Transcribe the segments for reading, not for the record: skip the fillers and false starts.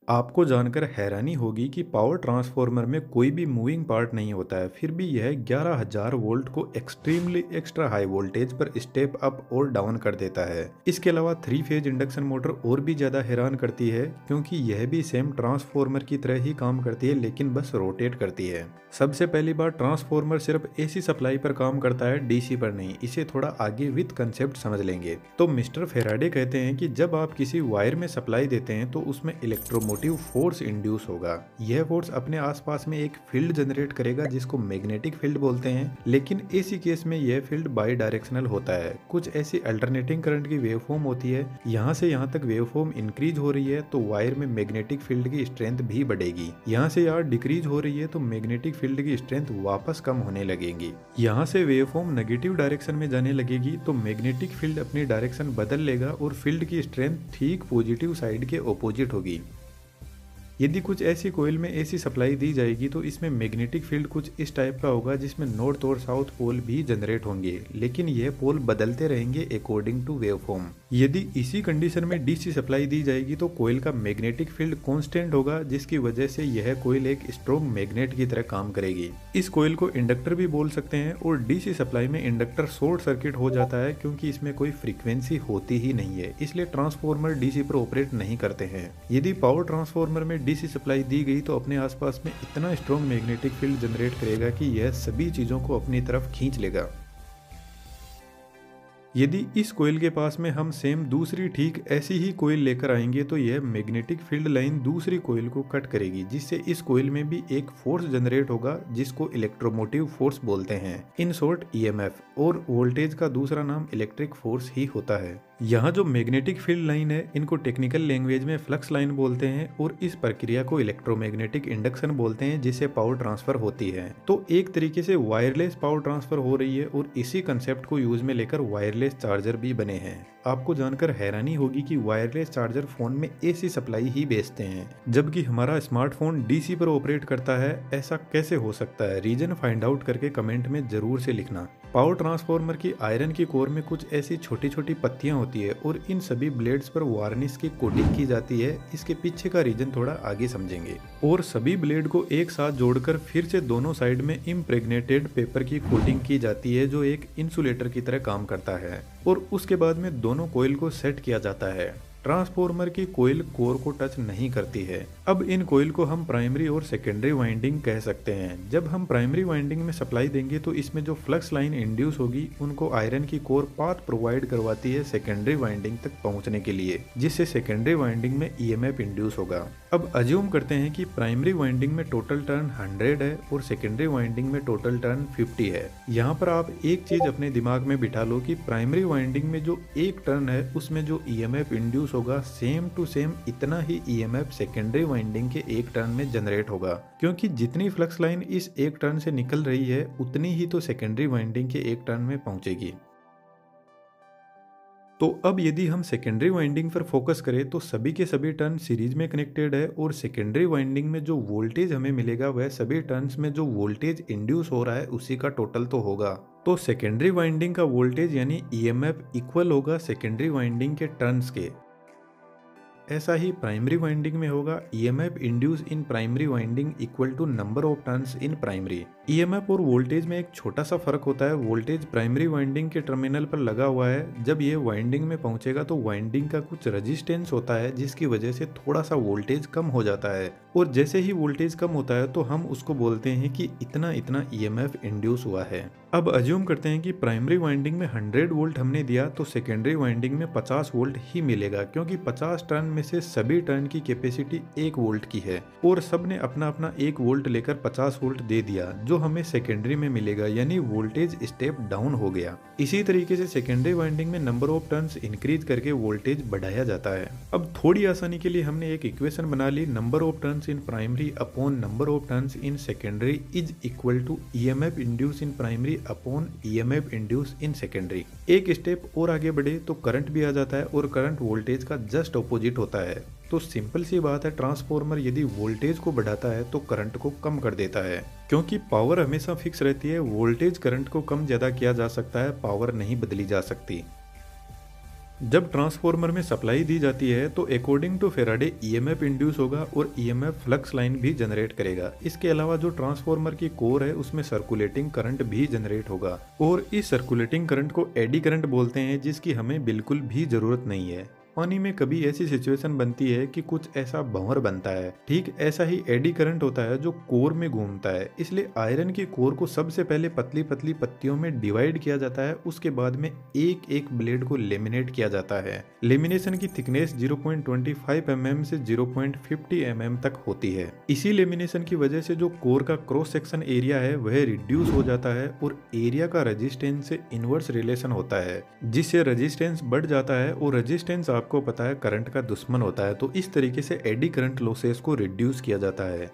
आपको जानकर हैरानी होगी कि पावर ट्रांसफार्मर में कोई भी मूविंग पार्ट नहीं होता है, फिर भी यह 11,000 वोल्ट को एक्सट्रीमली एक्स्ट्रा हाई वोल्टेज पर स्टेप अप और डाउन कर देता है। इसके अलावा 3 फेज इंडक्शन मोटर और भी ज्यादा हैरान करती है, क्योंकि यह भी सेम ट्रांसफार्मर की तरह ही काम करती है, लेकिन बस रोटेट करती है। सबसे पहली बार ट्रांसफार्मर सिर्फ एसी सप्लाई पर काम करता है, डीसी पर नहीं। इसे थोड़ा आगे विद कंसेप्ट समझ लेंगे। तो मिस्टर फेराडे कहते हैं कि जब आप किसी वायर में सप्लाई देते हैं तो उसमें इलेक्ट्रोमोटिव फोर्स इंड्यूस होगा। यह फोर्स अपने आसपास में एक फील्ड जनरेट करेगा जिसको मैग्नेटिक फील्ड बोलते हैं, लेकिन एसी केस में यह फील्ड बाई डायरेक्शनल होता है। कुछ ऐसी अल्टरनेटिंग करंट की वेवफॉर्म होती है, यहाँ से यहाँ तक वेवफॉर्म इंक्रीज हो रही है तो वायर में मैग्नेटिक फील्ड की स्ट्रेंथ भी बढ़ेगी। यहाँ से यहाँ डिक्रीज हो रही है तो मैग्नेटिक फील्ड की स्ट्रेंथ वापस कम होने लगेगी। यहाँ से वेवफॉर्म नेगेटिव डायरेक्शन में जाने लगेगी तो मैग्नेटिक फील्ड अपनी डायरेक्शन बदल लेगा और फील्ड की स्ट्रेंथ ठीक पॉजिटिव साइड के ऑपोजिट होगी। यदि कुछ ऐसी कोयल में एसी सप्लाई दी जाएगी तो इसमें मैग्नेटिक फील्ड कुछ इस टाइप का होगा जिसमें नॉर्थ और साउथ पोल भी जनरेट होंगे, लेकिन यह पोल बदलते रहेंगे अकॉर्डिंग टू वेवफॉर्म। यदि इसी कंडीशन में डीसी सप्लाई दी जाएगी तो कोयल का मैग्नेटिक फील्ड कांस्टेंट होगा, जिसकी वजह से यह कोयल एक स्ट्रॉन्ग मैग्नेट की तरह काम करेगी। इस कोयल को इंडक्टर भी बोल सकते हैं और डीसी सप्लाई में इंडक्टर शॉर्ट सर्किट हो जाता है, क्योंकि इसमें कोई फ्रीक्वेंसी होती ही नहीं है, इसलिए ट्रांसफार्मर डीसी पर ऑपरेट नहीं करते हैं। यदि पावर ट्रांसफार्मर में डीसी सप्लाई दी गई तो अपने आसपास में इतना स्ट्रॉन्ग मैग्नेटिक फील्ड जनरेट करेगा कि यह सभी चीजों को अपनी तरफ खींच लेगा। यदि इस कोयल के पास में हम सेम दूसरी ठीक ऐसी ही कोयल लेकर आएंगे तो यह मैग्नेटिक फील्ड लाइन दूसरी कोयल को कट करेगी, जिससे इस कोयल में भी एक फोर्स जनरेट होगा जिसको इलेक्ट्रोमोटिव फोर्स बोलते हैं, इन शॉर्ट ईएमएफ, और वोल्टेज का दूसरा नाम इलेक्ट्रिक फोर्स ही होता है। यहाँ जो मैग्नेटिक फील्ड लाइन है इनको टेक्निकल लैंग्वेज में फ्लक्स लाइन बोलते हैं और इस प्रक्रिया को इलेक्ट्रोमैग्नेटिक इंडक्शन बोलते हैं, जिससे पावर ट्रांसफर होती है। तो एक तरीके से वायरलेस पावर ट्रांसफर हो रही है और इसी कंसेप्ट को यूज में लेकर वायरलेस चार्जर भी बने हैं। आपको जानकर हैरानी होगी कि वायरलेस चार्जर फोन में एसी सप्लाई ही बेचते हैं, जबकि हमारा स्मार्टफोन डीसी पर ऑपरेट करता है। ऐसा कैसे हो सकता है? रीजन फाइंड आउट करके कमेंट में जरूर से लिखना। पावर ट्रांसफार्मर की आयरन की कोर में कुछ ऐसी छोटी छोटी पत्तियां होती है और इन सभी ब्लेड्स पर वार्निश की कोटिंग की जाती है। इसके पीछे का रीजन थोड़ा आगे समझेंगे। और सभी ब्लेड को एक साथ जोड़कर फिर से दोनों साइड में इम्प्रेग्नेटेड पेपर की कोटिंग की जाती है, जो एक इंसुलेटर की तरह काम करता है, और उसके बाद में दोनों कॉइल को सेट किया जाता है। ट्रांसफार्मर की कोयल कोर को टच नहीं करती है। अब इन कोयल को हम प्राइमरी और सेकेंडरी वाइंडिंग कह सकते हैं। जब हम प्राइमरी वाइंडिंग में सप्लाई देंगे तो इसमें जो फ्लक्स लाइन इंड्यूस होगी उनको आयरन की कोर पाथ प्रोवाइड करवाती है सेकेंडरी वाइंडिंग तक पहुंचने के लिए, जिससे सेकेंडरी वाइंडिंग में ईएमएफ इंड्यूस होगा। अब अज्यूम करते हैं कि प्राइमरी वाइंडिंग में टोटल टर्न 100 है और सेकेंडरी वाइंडिंग में टोटल टर्न 50 है। यहाँ पर आप एक चीज अपने दिमाग में बिठा लो कि प्राइमरी वाइंडिंग में जो एक टर्न है उसमें जो ईएमएफ इंड्यूस होगा सेम टू सेम इतना ही ईएमएफ सेकेंडरी वाइंडिंग के एक टर्न में जनरेट होगा, क्योंकि जितनी फ्लक्स लाइन इस एक टर्न से निकल रही है उतनी ही तो सेकेंडरी वाइंडिंग के एक टर्न में पहुंचेगी। तो अब यदि हम सेकेंडरी वाइंडिंग पर फोकस करें तो सभी के सभी टर्न सीरीज में कनेक्टेड है और सेकेंडरी वाइंडिंग में जो वोल्टेज हमें मिलेगा वह सभी टर्न्स में जो वोल्टेज इंड्यूस हो रहा है उसी का टोटल तो होगा। तो सेकेंडरी वाइंडिंग का वोल्टेज यानी ईएमएफ इक्वल होगा सेकेंडरी वाइंडिंग के टर्न्स के। ऐसा ही प्राइमरी वाइंडिंग में होगा EMF induce in primary winding equal to number of turns in primary. EMF और वोल्टेज में एक छोटा सा फर्क होता है। वोल्टेज प्राइमरी वाइंडिंग के टर्मिनल पर लगा हुआ है, जब ये वाइंडिंग में पहुंचेगा तो वाइंडिंग का कुछ रेजिस्टेंस होता है जिसकी वजह से थोड़ा सा वोल्टेज कम हो जाता है, और जैसे ही वोल्टेज कम होता है तो हम उसको बोलते हैं कि इतना इतना ईएमएफ इंड्यूस हुआ है। अब अज्यूम करते हैं कि प्राइमरी वाइंडिंग में 100 वोल्ट हमने दिया तो सेकेंडरी वाइंडिंग में 50 वोल्ट ही मिलेगा, क्योंकि 50 टर्न में से सभी टर्न की कैपेसिटी 1 वोल्ट की है और सब ने अपना अपना 1 वोल्ट लेकर 50 वोल्ट दे दिया, जो हमें सेकेंडरी में मिलेगा, यानी वोल्टेज स्टेप डाउन हो गया। इसी तरीके से सेकेंडरी वाइंडिंग में नंबर ऑफ टर्न्स इंक्रीज करके वोल्टेज बढ़ाया जाता है। अब थोड़ी आसानी के लिए हमने एक इक्वेशन बना ली, number of turns in primary upon number of turns in secondary is equal to EMF induce in primary upon EMF induce in secondary. एक स्टेप और आगे बढ़े तो करंट भी आ जाता है और करंट वोल्टेज का जस्ट ऑपोजिट होता है। तो सिंपल सी बात है, ट्रांसफार्मर यदि वोल्टेज को बढ़ाता है तो करंट को कम कर देता है, क्योंकि पावर हमेशा फिक्स रहती है। वोल्टेज करंट को कम ज्यादा किया जा सकता है, पावर नहीं बदली जा सकती। जब ट्रांसफॉर्मर में सप्लाई दी जाती है तो according to Faraday EMF induce होगा और ईएमएफ फ्लक्स लाइन भी जनरेट करेगा। इसके अलावा जो ट्रांसफॉर्मर की कोर है उसमें सर्कुलेटिंग करंट भी जनरेट होगा और इस सर्कुलेटिंग करंट को एडी करंट बोलते हैं, जिसकी हमें बिल्कुल भी जरूरत नहीं है। पानी में कभी ऐसी सिचुएशन बनती है कि कुछ ऐसा भंवर बनता है, ठीक ऐसा ही एडी करंट होता है जो कोर में घूमता है। इसलिए आयरन की कोर को सबसे पहले पतली पतली पत्तियों में डिवाइड किया जाता है, उसके बाद में एक एक ब्लेड को लेमिनेट किया जाता है। लेमिनेशन की थिकनेस 0.25 mm से 0.50 mm तक होती है। इसी लेमिनेशन की वजह से जो कोर का क्रॉस सेक्शन एरिया है वह रिड्यूस हो जाता है और एरिया का रेजिस्टेंस से इनवर्स रिलेशन होता है, जिससे रेजिस्टेंस बढ़ जाता है और रेजिस्टेंस आपको पता है करंट का दुश्मन होता है। तो इस तरीके से एडी करंट लॉसेस को रिड्यूस किया जाता है।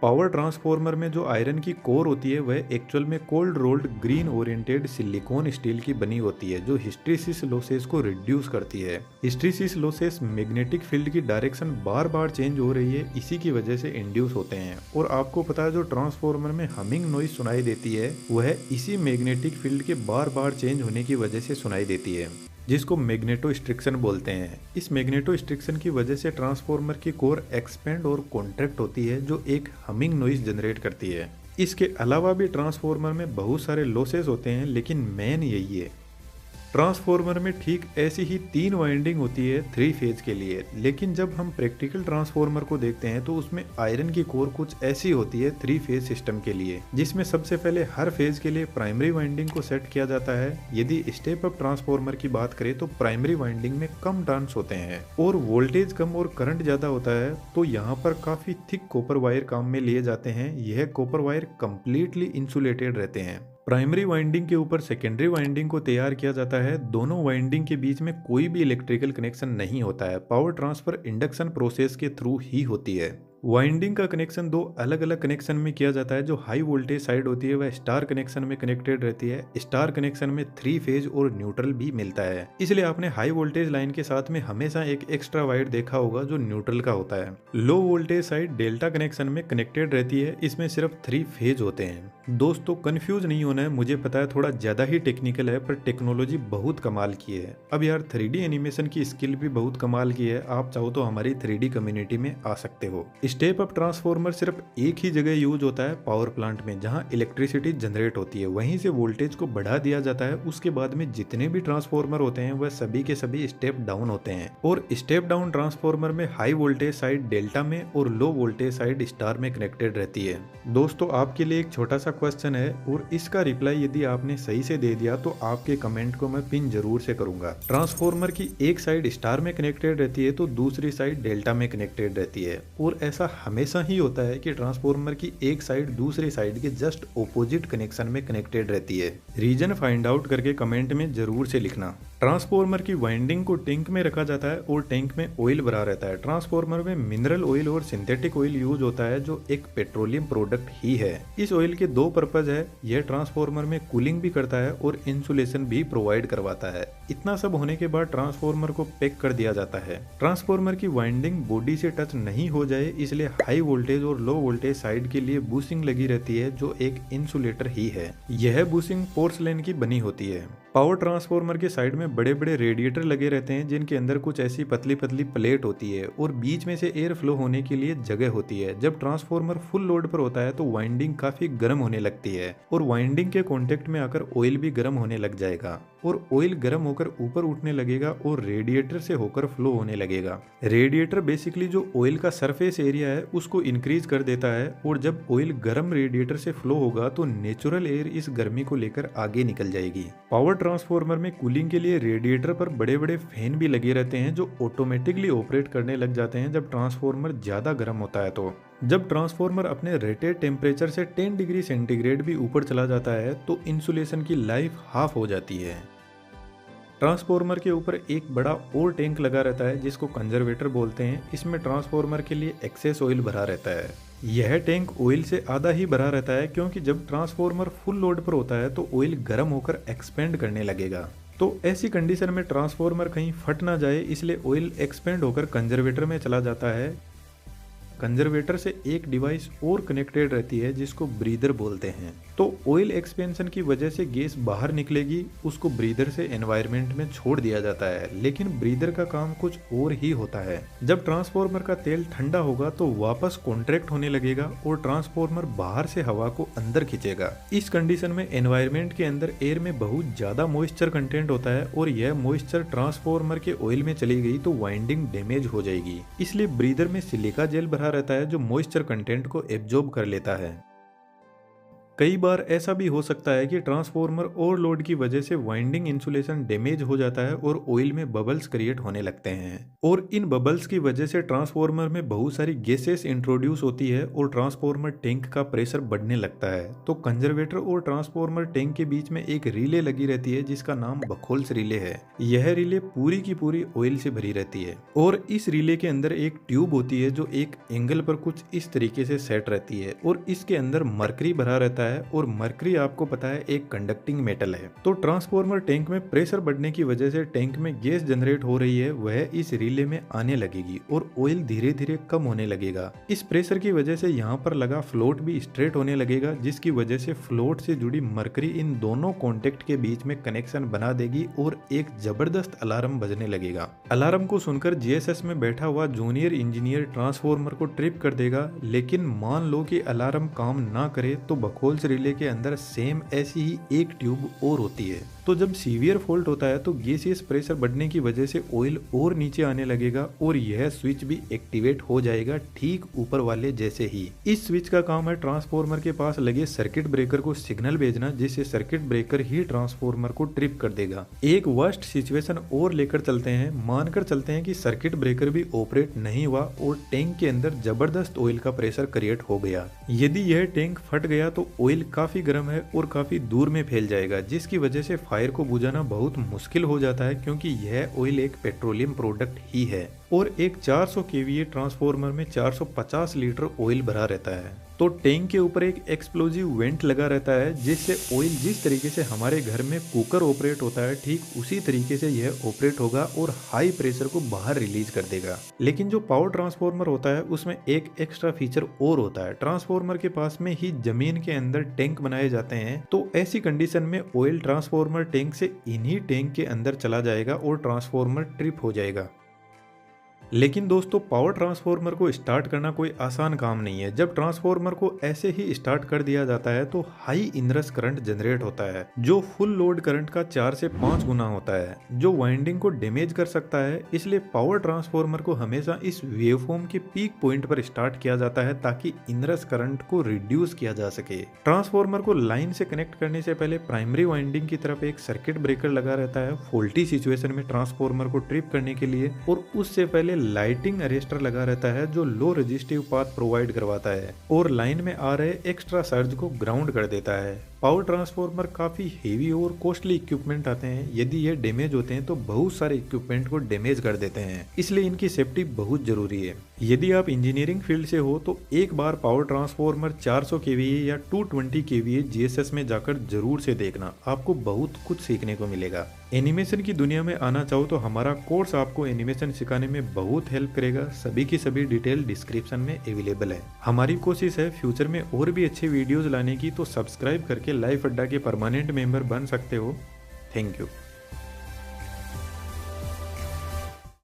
पावर ट्रांसफॉर्मर में जो आयरन की कोर होती है वह एक्चुअल में cold rolled green oriented silicon steel की बनी होती है, जो हिस्ट्रीसिस लॉसेस को रिड्यूस करती है। हिस्ट्रीसिस लॉसेस मैग्नेटिक फील्ड की डायरेक्शन बार बार चेंज हो रही है, इसी की वजह से इंड्यूस होते हैं। और आपको पता है जो ट्रांसफॉर्मर में हमिंग नॉइज सुनाई देती है वह इसी मैग्नेटिक फील्ड के बार बार चेंज होने की वजह से सुनाई देती है, जिसको मैग्नेटोस्ट्रिक्शन बोलते हैं। इस मैग्नेटोस्ट्रिक्शन की वजह से ट्रांसफॉर्मर की कोर एक्सपेंड और कॉन्ट्रैक्ट होती है, जो एक हमिंग नॉइज जनरेट करती है। इसके अलावा भी ट्रांसफॉर्मर में बहुत सारे लॉसेस होते हैं, लेकिन मेन यही है। ट्रांसफॉर्मर में ठीक ऐसी ही 3 वाइंडिंग होती है 3 फेज के लिए, लेकिन जब हम प्रैक्टिकल ट्रांसफॉर्मर को देखते हैं तो उसमें आयरन की कोर कुछ ऐसी होती है 3 फेज सिस्टम के लिए, जिसमें सबसे पहले हर फेज के लिए प्राइमरी वाइंडिंग को सेट किया जाता है। यदि स्टेप अप ट्रांसफॉर्मर की बात करें तो प्राइमरी वाइंडिंग में कम टर्न्स होते हैं और वोल्टेज कम और करंट ज्यादा होता है, तो यहाँ पर काफी थिक कॉपर वायर काम में लिए जाते हैं। यह कॉपर वायर कंप्लीटली इंसुलेटेड रहते हैं। प्राइमरी वाइंडिंग के ऊपर सेकेंडरी वाइंडिंग को तैयार किया जाता है। दोनों वाइंडिंग के बीच में कोई भी इलेक्ट्रिकल कनेक्शन नहीं होता है। पावर ट्रांसफर इंडक्शन प्रोसेस के थ्रू ही होती है। वाइंडिंग का कनेक्शन 2 अलग अलग कनेक्शन में किया जाता है। जो हाई वोल्टेज साइड होती है वह स्टार कनेक्शन में कनेक्टेड रहती है। स्टार कनेक्शन में 3 फेज और न्यूट्रल भी मिलता है, इसलिए आपने हाई वोल्टेज लाइन के साथ में हमेशा एक एक्स्ट्रा वायर देखा होगा जो न्यूट्रल का होता है। Low voltage side delta connection में कनेक्टेड रहती है, इसमें सिर्फ 3 फेज होते हैं। दोस्तों कंफ्यूज नहीं होना है, मुझे पता है थोड़ा ज्यादा ही टेक्निकल है, पर टेक्नोलॉजी बहुत कमाल की है। अब यार 3D एनिमेशन की स्किल भी बहुत कमाल की है। आप चाहो तो हमारी 3D कम्युनिटी में आ सकते हो। स्टेप अप ट्रांसफॉर्मर सिर्फ एक ही जगह यूज होता है, पावर प्लांट में, जहां इलेक्ट्रिसिटी जनरेट होती है। वहीं से वोल्टेज को बढ़ा दिया जाता है। उसके बाद में जितने भी ट्रांसफॉर्मर होते हैं वह सभी के सभी स्टेप डाउन होते हैं। और स्टेप डाउन ट्रांसफॉर्मर में हाई वोल्टेज साइड डेल्टा में और लो वोल्टेज साइड स्टार में कनेक्टेड रहती है। दोस्तों आपके लिए एक छोटा सा क्वेश्चन है और इसका रिप्लाई यदि आपने सही से दे दिया तो आपके कमेंट को मैं पिन जरूर से करूंगा। ट्रांसफॉर्मर की एक साइड स्टार में कनेक्टेड रहती है तो दूसरी साइड डेल्टा में कनेक्टेड रहती है। और ऐसा हमेशा ही होता है कि ट्रांसफॉर्मर की एक साइड दूसरी साइड के जस्ट ऑपोजिट कनेक्शन में कनेक्टेड रहती है। रीजन फाइंड आउट करके कमेंट में जरूर से लिखना। ट्रांसफॉर्मर की वाइंडिंग को टैंक में रखा जाता है और टैंक में ऑयल भरा रहता है। ट्रांसफॉर्मर में मिनरल ऑयल और सिंथेटिक ऑयल यूज होता है, जो एक पेट्रोलियम प्रोडक्ट ही है। इस ऑयल के 2 पर्पज है। यह ट्रांसफॉर्मर में कूलिंग भी करता है और इंसुलेशन भी प्रोवाइड करवाता है। इतना सब होने के बाद ट्रांसफॉर्मर को पैक कर दिया जाता है। ट्रांसफॉर्मर की वाइंडिंग बॉडी से टच नहीं हो जाए इसलिए हाई वोल्टेज और लो वोल्टेज साइड के लिए बूसिंग लगी रहती है, जो एक इंसुलेटर ही है। यह बूसिंग पोर्सलेन की बनी होती है। पावर ट्रांसफॉर्मर के साइड में बड़े बड़े रेडिएटर लगे रहते हैं, जिनके अंदर कुछ ऐसी पतली पतली प्लेट होती है और बीच में से एयर फ्लो होने के लिए जगह होती है। जब ट्रांसफॉर्मर फुल लोड पर होता है तो वाइंडिंग काफी गर्म होने लगती है और वाइंडिंग के कांटेक्ट में आकर ऑयल भी गर्म होने लग जाएगा और ऑयल गर्म होकर ऊपर उठने लगेगा और रेडिएटर से होकर फ्लो होने लगेगा। रेडिएटर बेसिकली जो ऑयल का सरफेस एरिया है उसको इंक्रीज कर देता है और जब ऑयल गर्म रेडिएटर से फ्लो होगा तो नेचुरल एयर इस गर्मी को लेकर आगे निकल जाएगी। पावर ट्रांसफॉर्मर में कूलिंग के लिए रेडिएटर पर बड़े बड़े फैन भी लगे रहते हैं, जो ऑटोमेटिकली ऑपरेट करने लग जाते हैं जब ट्रांसफॉर्मर ज्यादा गर्म होता है। तो जब ट्रांसफॉर्मर अपने रेटेड टेम्परेचर से 10 डिग्री सेंटीग्रेड भी ऊपर चला जाता है तो इंसुलेशन की लाइफ हाफ हो जाती है। ट्रांसफॉर्मर के ऊपर एक बड़ा और टैंक लगा रहता है जिसको कंजर्वेटर बोलते हैं। इसमें ट्रांसफॉर्मर के लिए एक्सेस ऑयल भरा रहता है। यह टैंक ऑयल से आधा ही भरा रहता है, क्योंकि जब ट्रांसफॉर्मर फुल लोड पर होता है तो ऑयल गर्म होकर एक्सपेंड करने लगेगा। तो ऐसी कंडीशन में ट्रांसफॉर्मर कहीं फट ना जाए इसलिए ऑयल एक्सपेंड होकर कंजर्वेटर में चला जाता है। कंजर्वेटर से एक डिवाइस और कनेक्टेड रहती है जिसको ब्रीदर बोलते हैं। तो ऑयल एक्सपेंशन की वजह से गैस बाहर निकलेगी, उसको ब्रीदर से एनवायरनमेंट में छोड़ दिया जाता है। लेकिन ब्रीदर का काम कुछ और ही होता है। जब ट्रांसफार्मर का तेल ठंडा होगा तो वापस कॉन्ट्रैक्ट होने लगेगा और ट्रांसफार्मर बाहर से हवा को अंदर खींचेगा। इस कंडीशन में एनवायरनमेंट के अंदर एयर में बहुत ज्यादा मॉइस्चर कंटेंट होता है और यह मॉइस्चर ट्रांसफार्मर के ऑयल में चली गई तो वाइंडिंग डैमेज हो जाएगी। इसलिए ब्रीदर में सिलिका जेल भरा रहता है जो मॉइस्चर कंटेंट को एब्जॉर्ब कर लेता है। कई बार ऐसा भी हो सकता है कि ट्रांसफार्मर ओवरलोड की वजह से वाइंडिंग इंसुलेशन डैमेज हो जाता है और ऑयल में बबल्स क्रिएट होने लगते हैं और इन बबल्स की वजह से ट्रांसफार्मर में बहुत सारी गैसेस इंट्रोड्यूस होती है और ट्रांसफार्मर टैंक का प्रेशर बढ़ने लगता है। तो कंजर्वेटर और ट्रांसफार्मर टैंक के बीच में एक रिले लगी रहती है जिसका नाम बखोल्स रिले है। यह रिले पूरी की पूरी ऑयल से भरी रहती है और इस रिले के अंदर एक ट्यूब होती है जो एक एंगल पर कुछ इस तरीके से सेट रहती है और इसके अंदर मरकरी भरा रहता है और मरकरी आपको पता है एक कंडक्टिंग मेटल है। तो ट्रांसफार्मर टैंक में प्रेशर बढ़ने की वजह से टैंक में गैस जनरेट हो रही है, वह इस रिले में आने लगेगी और ऑयल धीरे धीरे कम होने लगेगा। इस प्रेशर की वजह से यहाँ पर लगा फ्लोट भी स्ट्रेट होने लगेगा जिसकी वजह से फ्लोट से जुड़ी मरकरी इन दोनों कॉन्टेक्ट के बीच में कनेक्शन बना देगी और एक जबरदस्त अलार्म बजने लगेगा। अलार्म को सुनकर जीएसएस में बैठा हुआ जूनियर इंजीनियर ट्रांसफार्मर को ट्रिप कर देगा। लेकिन मान लो कि अलार्म काम ना करे तो बखोल्स रिले के अंदर सेम ऐसी ही एक ट्यूब और होती है। तो जब सीवियर फॉल्ट होता है तो गैसियस प्रेशर बढ़ने की वजह से ऑयल और नीचे आने लगेगा और यह स्विच भी एक्टिवेट हो जाएगा ठीक ऊपर वाले जैसे ही। इस स्विच का काम है ट्रांसफार्मर के पास लगे सर्किट ब्रेकर को सिग्नल भेजना जिससे सर्किट ब्रेकर ही ट्रांसफार्मर को ट्रिप कर देगा। एक वर्स्ट सिचुएशन और लेकर चलते हैं, मानकर चलते हैं कि सर्किट ब्रेकर भी ऑपरेट नहीं हुआ और टैंक के अंदर जबरदस्त ऑयल का प्रेशर क्रिएट हो गया। यदि यह टैंक फट गया तो ऑयल काफी गर्म है और काफी दूर में फैल जाएगा जिसकी वजह से फायर को बुझाना बहुत मुश्किल हो जाता है क्योंकि यह ऑयल एक पेट्रोलियम प्रोडक्ट ही है और एक 400 केवीए ट्रांसफार्मर में 450 लीटर ऑयल भरा रहता है। तो टैंक के ऊपर एक एक्सप्लोजिव वेंट लगा रहता है जिससे ऑयल जिस तरीके से हमारे घर में कुकर ऑपरेट होता है ठीक उसी तरीके से यह ऑपरेट होगा और हाई प्रेशर को बाहर रिलीज कर देगा। लेकिन जो पावर ट्रांसफार्मर होता है उसमें एक एक्स्ट्रा फीचर और होता है, ट्रांसफार्मर के पास में ही जमीन के अंदर टैंक बनाए जाते हैं। तो ऐसी कंडीशन में ऑयल ट्रांसफार्मर टैंक से इन्हीं टैंक के अंदर चला जाएगा और ट्रांसफार्मर ट्रिप हो जाएगा। लेकिन दोस्तों पावर ट्रांसफार्मर को स्टार्ट करना कोई आसान काम नहीं है। जब ट्रांसफार्मर को ऐसे ही स्टार्ट कर दिया जाता है तो हाई इनरस करंट जनरेट होता है जो फुल लोड करंट का 4 से 5 गुना होता है जो वाइंडिंग को डैमेज कर सकता है। इसलिए पावर ट्रांसफार्मर को हमेशा इस वेवफॉर्म के पीक पॉइंट पर स्टार्ट किया जाता है ताकि इनरस करंट को रिड्यूस किया जा सके। ट्रांसफार्मर को लाइन से कनेक्ट करने से पहले प्राइमरी वाइंडिंग की तरफ एक सर्किट ब्रेकर लगा रहता है फॉल्टी सिचुएशन में ट्रांसफार्मर को ट्रिप करने के लिए और उससे पहले लाइटिंग अरेस्टर लगा रहता है जो लो रेजिस्टिव पाथ प्रोवाइड करवाता है और लाइन में आ रहे एक्स्ट्रा सर्ज को ग्राउंड कर देता है। पावर ट्रांसफार्मर काफी हेवी और कॉस्टली इक्विपमेंट आते हैं, यदि ये डैमेज होते हैं तो बहुत सारे इक्विपमेंट को डैमेज कर देते हैं, इसलिए इनकी सेफ्टी बहुत जरूरी है। यदि आप इंजीनियरिंग फील्ड से हो तो एक बार पावर ट्रांसफार्मर 400 केवीए या 220 केवीए जीएसएस में जाकर जरूर से देखना, आपको बहुत कुछ सीखने को मिलेगा। एनिमेशन की दुनिया में आना चाहो तो हमारा कोर्स आपको एनिमेशन सिखाने में बहुत हेल्प करेगा। सभी की सभी डिटेल डिस्क्रिप्शन में अवेलेबल है। हमारी कोशिश है फ्यूचर में और भी अच्छे वीडियोस लाने की, तो सब्सक्राइब करके लाइफ अड्डा के परमानेंट मेंबर बन सकते हो। Thank you.